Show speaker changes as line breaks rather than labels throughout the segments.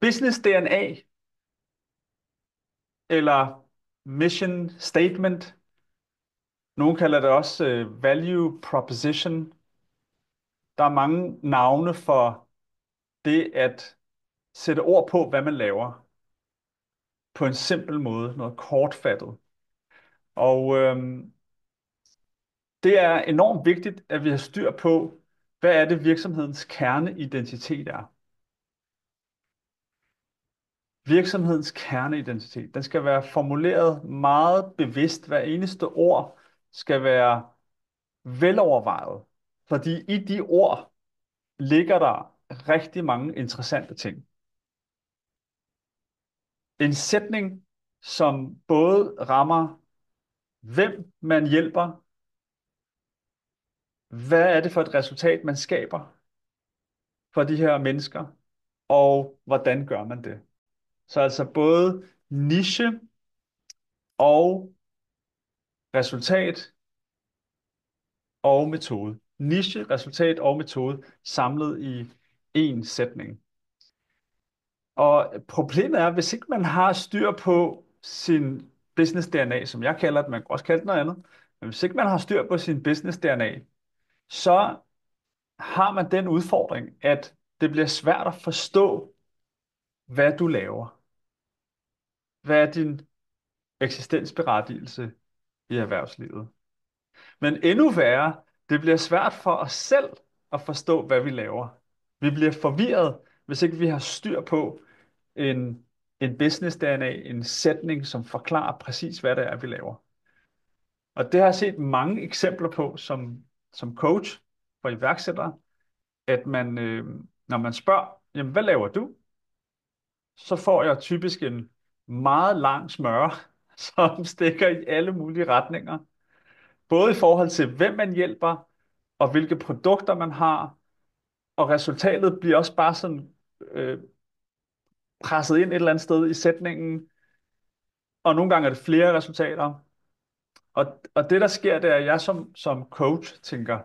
Business DNA eller mission statement. Nogle kalder det også value proposition. Der er mange navne for det at sætte ord på, hvad man laver på en simpel måde, noget kortfattet. Og det er enormt vigtigt, at vi har styr på, hvad er det virksomhedens kerneidentitet er. Virksomhedens kerneidentitet, den skal være formuleret meget bevidst. Hver eneste ord skal være velovervejet, fordi i de ord ligger der rigtig mange interessante ting. En sætning, som både rammer, hvem man hjælper, hvad er det for et resultat, man skaber for de her mennesker, og hvordan gør man det. Så altså både niche og resultat og metode. Niche, resultat og metode samlet i én sætning. Og problemet er, hvis ikke man har styr på sin business DNA, som jeg kalder det, man kan også kalde det noget andet, men hvis ikke man har styr på sin business DNA, så har man den udfordring, at det bliver svært at forstå, hvad du laver. Hvad er din eksistensberettigelse i erhvervslivet? Men endnu værre, det bliver svært for os selv at forstå, hvad vi laver. Vi bliver forvirret, hvis ikke vi har styr på en, en business DNA, en sætning, som forklarer præcis, hvad det er, vi laver. Og det har jeg set mange eksempler på som coach for iværksættere, at man, når man spørger, jamen, hvad laver du? Så får jeg typisk en meget lang smøre, som stikker i alle mulige retninger. Både i forhold til, hvem man hjælper, og hvilke produkter man har, og resultatet bliver også bare sådan presset ind et eller andet sted i sætningen, og nogle gange er det flere resultater. Og det, der sker, det er, at jeg som coach tænker,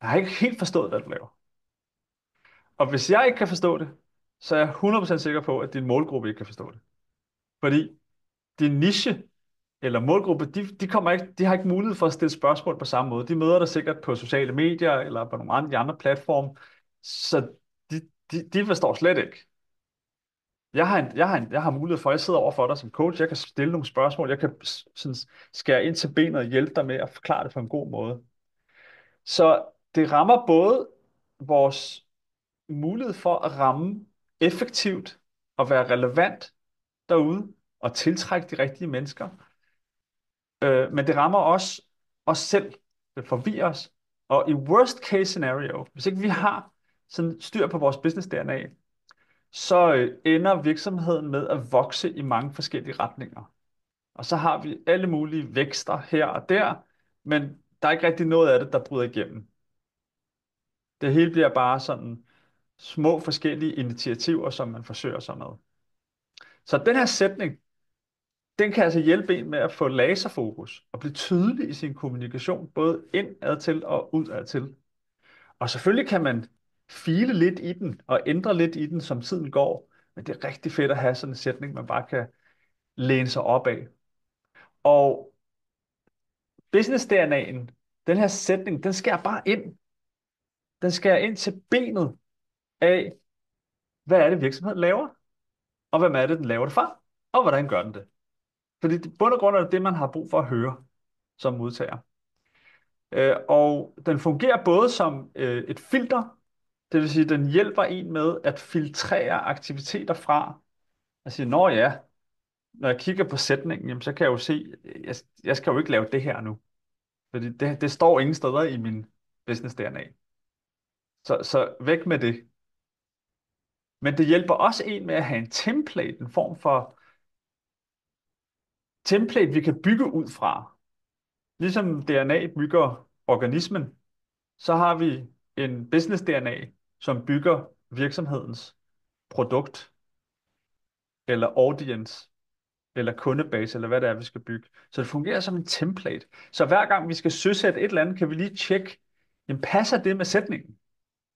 jeg har ikke helt forstået, hvad du laver. Og hvis jeg ikke kan forstå det, så er jeg 100% sikker på, at din målgruppe ikke kan forstå det. Fordi din niche eller målgruppe, de kommer ikke, de har ikke mulighed for at stille spørgsmål på samme måde. De møder dig sikkert på sociale medier eller på nogle andre platforme, så de forstår slet ikke. Jeg har mulighed for, at jeg sidder over for dig som coach, jeg kan stille nogle spørgsmål, jeg kan sådan, skære ind til benet og hjælpe dig med at forklare det på en god måde. Så det rammer både vores mulighed for at ramme effektivt og være relevant derude og tiltrække de rigtige mennesker. Men det rammer også os selv. Det forvirrer os. Og i worst case scenario, hvis ikke vi har sådan styr på vores business DNA, så ender virksomheden med at vokse i mange forskellige retninger. Og så har vi alle mulige vækster her og der, men der er ikke rigtig noget af det, der bryder igennem. Det hele bliver bare sådan små forskellige initiativer, som man forsøger sig med. Så den her sætning, den kan altså hjælpe en med at få laserfokus og blive tydelig i sin kommunikation, både indad til og udad til. Og selvfølgelig kan man file lidt i den og ændre lidt i den, som tiden går, men det er rigtig fedt at have sådan en sætning, man bare kan læne sig op af. Og business DNA'en, den her sætning, den skærer bare ind. Den skærer ind til benet af, hvad er det virksomheden laver, og hvem er det, den laver det for, og hvordan gør den det. Fordi i bund og grund er det det, man har brug for at høre som modtager. Og den fungerer både som et filter, det vil sige, den hjælper en med at filtrere aktiviteter fra, og sige, nå ja, når jeg kigger på sætningen, jamen, så kan jeg jo se, jeg skal jo ikke lave det her nu. Fordi det står ingen steder i min business DNA. Så væk med det. Men det hjælper også en med at have en template, en form for template, vi kan bygge ud fra. Ligesom DNA bygger organismen, så har vi en business DNA, som bygger virksomhedens produkt, eller audience, eller kundebase, eller hvad det er, vi skal bygge. Så det fungerer som en template. Så hver gang vi skal søsætte et eller andet, kan vi lige tjekke, jamen passer det med sætningen?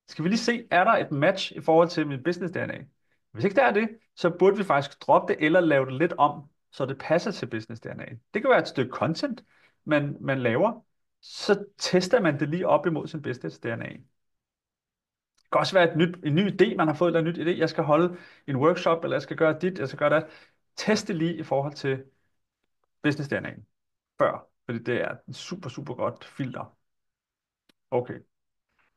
Skal vi lige se, er der et match i forhold til min business DNA? Hvis ikke det er det, så burde vi faktisk droppe det, eller lave det lidt om, så det passer til business DNA'en. Det kan være et stykke content, man laver, så tester man det lige op imod sin business DNA. Det kan også være en ny idé, man har fået, eller en ny idé. Jeg skal holde en workshop, eller jeg skal gøre dit, jeg skal gøre det. Test det lige i forhold til business DNA'en før, fordi det er et super, super godt filter. Okay.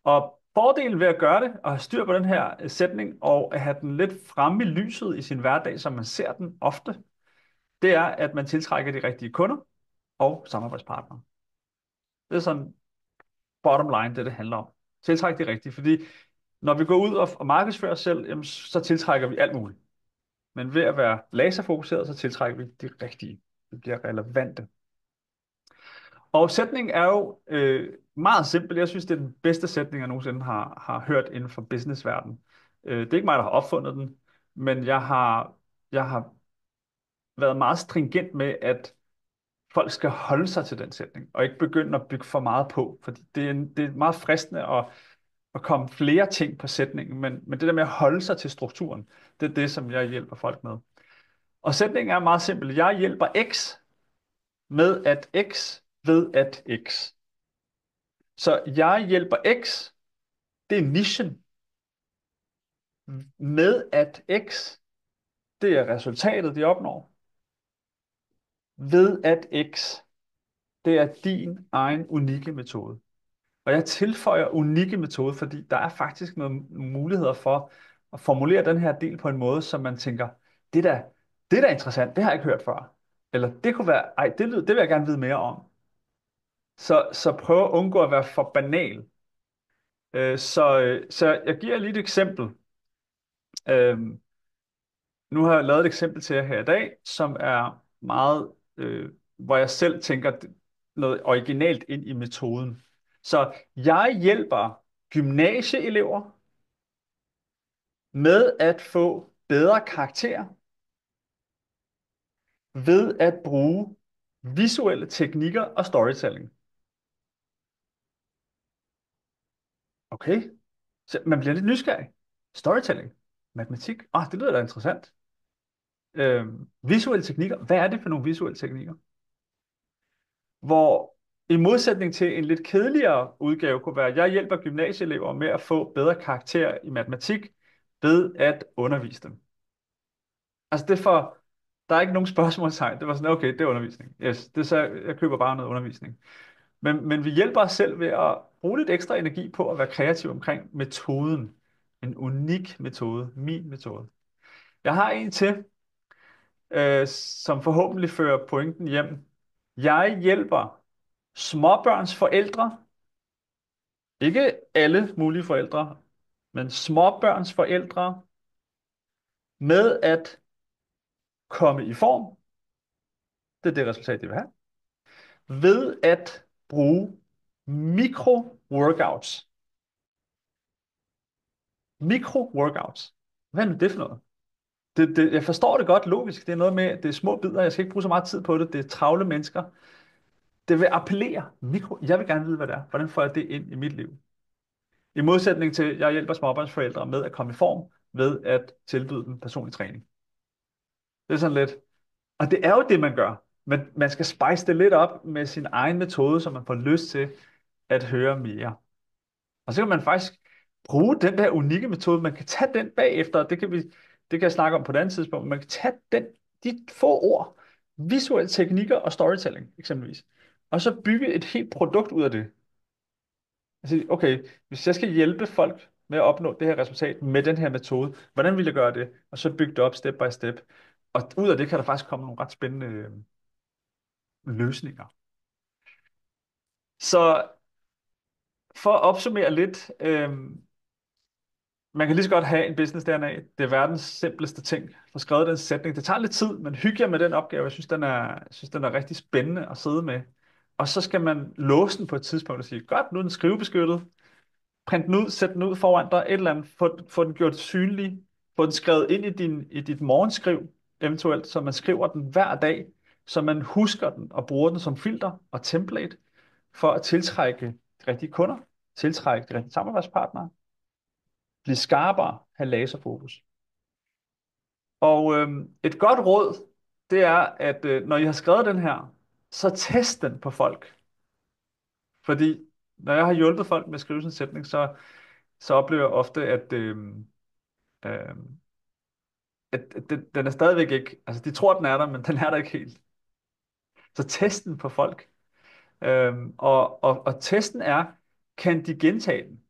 Og fordelen ved at gøre det, og have styr på den her sætning, og at have den lidt fremme i lyset i sin hverdag, så man ser den ofte, det er, at man tiltrækker de rigtige kunder og samarbejdspartnere. Det er sådan bottom line, det handler om. Tiltræk de rigtige, fordi når vi går ud og markedsfører os selv, jamen, så tiltrækker vi alt muligt. Men ved at være laserfokuseret, så tiltrækker vi de rigtige. Det bliver relevante. Og sætningen er jo meget simpel. Jeg synes, det er den bedste sætning, jeg nogensinde har hørt inden for businessverdenen. Det er ikke mig, der har opfundet den, men jeg har været meget stringent med, at folk skal holde sig til den sætning, og ikke begynde at bygge for meget på, fordi det er meget fristende at komme flere ting på sætningen, men det der med at holde sig til strukturen, det er det, som jeg hjælper folk med. Og sætningen er meget simpel. Jeg hjælper X med at X ved at X. Så jeg hjælper X, det er nichen, med at X, det er resultatet, de opnår. Ved at X, det er din egen unikke metode. Og jeg tilføjer unikke metode, fordi der er faktisk nogle muligheder for at formulere den her del på en måde, så man tænker, det er da interessant, det har jeg ikke hørt før. Eller det kunne være, ej, det vil jeg gerne vide mere om. Så prøv at undgå at være for banal. Så jeg giver lige et eksempel. Øhm, Nu har jeg lavet et eksempel til jer her i dag, som er meget, hvor jeg selv tænker noget originalt ind i metoden. Så jeg hjælper gymnasieelever med at få bedre karakterer ved at bruge visuelle teknikker og storytelling. Okay, så man bliver lidt nysgerrig. Storytelling, matematik, det lyder da interessant. Visuelle teknikker, hvad er det for nogle visuelle teknikker? Hvor i modsætning til en lidt kedeligere udgave kunne være, at jeg hjælper gymnasieelever med at få bedre karakter i matematik ved at undervise dem. Altså der er ikke nogen spørgsmålstegn. Det var sådan, okay, det er undervisning. Yes, det er så, jeg køber bare noget undervisning. Men vi hjælper os selv ved at bruge lidt ekstra energi på at være kreativ omkring metoden. En unik metode, min metode. Jeg har en til, som forhåbentlig fører pointen hjem. Jeg hjælper småbørns forældre, ikke alle mulige forældre, men småbørns forældre, med at komme i form. Det er det resultat, de vil have. Ved at bruge mikro-workouts. Mikro-workouts. Hvad er nu det for noget? Jeg forstår det godt logisk. Det er noget med, at det er små bidder. Jeg skal ikke bruge så meget tid på det. Det er travle mennesker. Det vil appellere. Jeg vil gerne vide, hvad det er. Hvordan får jeg det ind i mit liv? I modsætning til, at jeg hjælper småbørnsforældre med at komme i form ved at tilbyde dem personlig træning. Det er sådan lidt. Og det er jo det, man gør. Men man skal spice det lidt op med sin egen metode, så man får lyst til at høre mere. Og så kan man faktisk bruge den der unikke metode. Man kan tage den bagefter, det kan jeg snakke om på et andet tidspunkt. Man kan tage de få ord, visuelle teknikker og storytelling eksempelvis, og så bygge et helt produkt ud af det. Altså, okay, hvis jeg skal hjælpe folk med at opnå det her resultat med den her metode, hvordan vil jeg gøre det? Og så bygge det op step by step. Og ud af det kan der faktisk komme nogle ret spændende løsninger. Så for at opsummere lidt, man kan lige så godt have en business DNA. Det er verdens simpleste ting. Få skrevet den sætning. Det tager lidt tid, men hygge jer med den opgave. Jeg synes, den er rigtig spændende at sidde med. Og så skal man låse den på et tidspunkt og sige, godt, nu er den skrivebeskyttet. Print den ud, sæt den ud foran dig, et eller andet. Få den gjort synlig. Få den skrevet ind i dit morgenskriv, eventuelt, så man skriver den hver dag, så man husker den og bruger den som filter og template for at tiltrække de rigtige kunder, tiltrække de rigtige samarbejdspartnere, blive skarpere, have laserfokus. Og et godt råd, det er, at når I har skrevet den her, så test den på folk. Fordi når jeg har hjulpet folk med at skrive sådan en sætning, så oplever jeg ofte, øh, at den er stadigvæk ikke, altså de tror, den er der, men den er der ikke helt. Så test den på folk. Og testen er, kan de gentage den?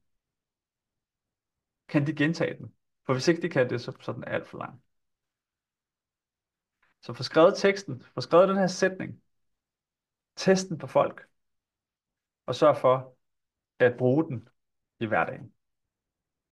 Kan de gentage den? For hvis ikke de kan det, så er den alt for lang. Så få skrevet teksten, få skrevet den her sætning, test den på folk, og sørg for at bruge den i hverdagen.